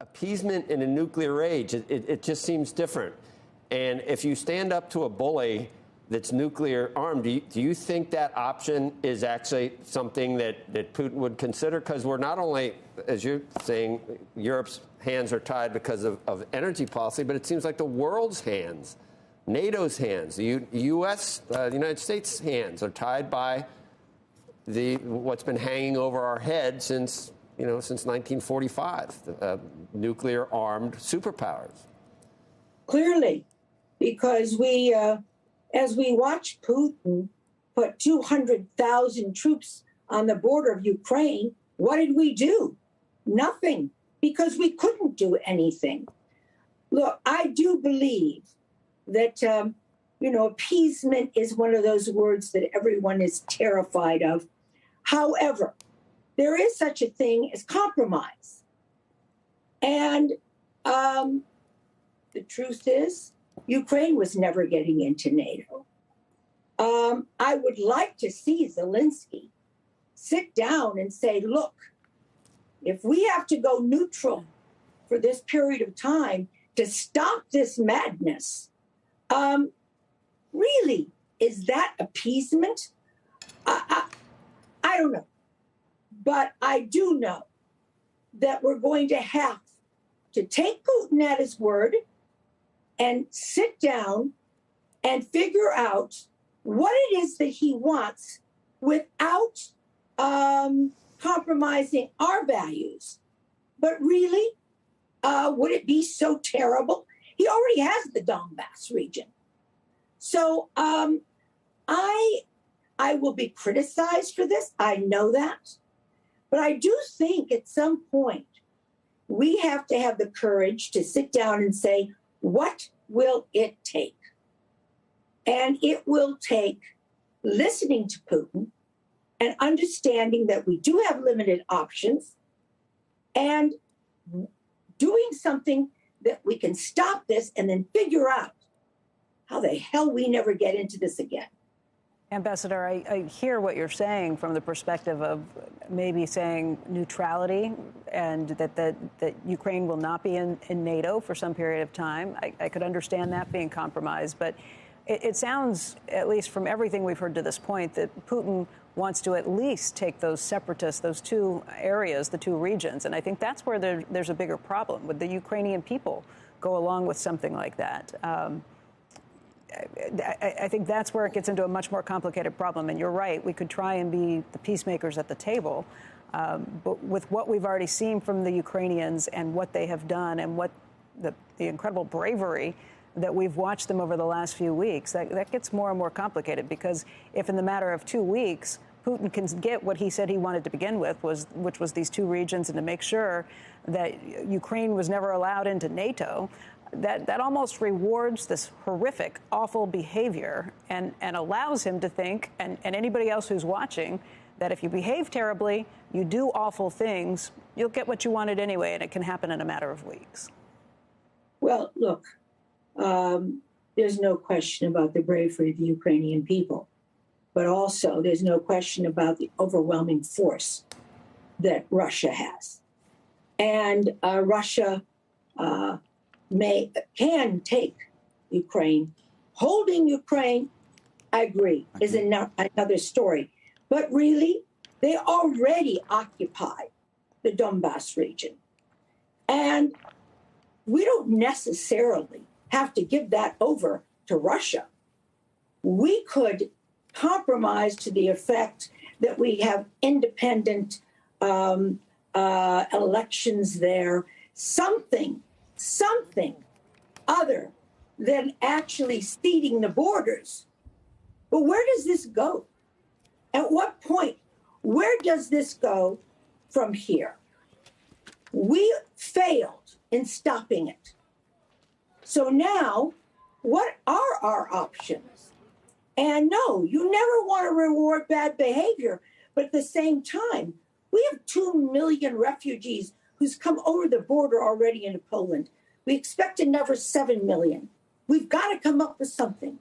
appeasement in a nuclear age, it just seems different. And if you stand up to a bully that's nuclear armed, do you think that option is actually something that Putin would consider? Because we're not only, as you're saying, Europe's hands are tied because of energy policy, but it seems like the world's hands, NATO's hands, the U.S., the United States' hands are tied by what's been hanging over our head since 1945, nuclear-armed superpowers. Clearly, because as we watch Putin put 200,000 troops on the border of Ukraine, what did we do? Nothing, because we couldn't do anything. Look, I do believe that, appeasement is one of those words that everyone is terrified of. However, there is such a thing as compromise. And the truth is, Ukraine was never getting into NATO. I would like to see Zelensky sit down and say, look, if we have to go neutral for this period of time to stop this madness, really, is that appeasement? I don't know. But I do know that we're going to have to take Putin at his word and sit down and figure out what it is that he wants without compromising our values. But really, would it be so terrible? He already has the Donbass region. So I will be criticized for this. I know that. But I do think at some point we have to have the courage to sit down and say, what will it take? And it will take listening to Putin and understanding that we do have limited options and doing something that we can stop this and then figure out how the hell we never get into this again. Ambassador, I hear what you're saying from the perspective of maybe saying neutrality and that Ukraine will not be in NATO for some period of time. I could understand that being compromised, but it sounds, at least from everything we've heard to this point, that Putin wants to at least take those separatists, those two areas, the two regions. And I think that's where there's a bigger problem. Would the Ukrainian people go along with something like that? I think that's where it gets into a much more complicated problem. And you're right, we could try and be the peacemakers at the table. But with what we've already seen from the Ukrainians and what they have done and what the incredible bravery that we've watched them over the last few weeks, that gets more and more complicated, because if in the matter of 2 weeks, Putin can get what he said he wanted to begin with, which was these two regions, and to make sure that Ukraine was never allowed into NATO, that almost rewards this horrific, awful behavior and allows him to think, and anybody else who's watching, that if you behave terribly, you do awful things, you'll get what you wanted anyway, and it can happen in a matter of weeks. Well, look, there's no question about the bravery of the Ukrainian people, but also there's no question about the overwhelming force that Russia has. And Russia can take Ukraine. Holding Ukraine, I agree, is another story. But really, they already occupy the Donbass region. And we don't necessarily have to give that over to Russia. We could compromise to the effect that we have independent elections there, something other than actually ceding the borders. But where does this go? At what point? Where does this go from here? We failed in stopping it. So now, what are our options? And no, you never want to reward bad behavior. But at the same time, we have 2 million refugees who's come over the border already into Poland. We expect another 7 million. We've got to come up with something.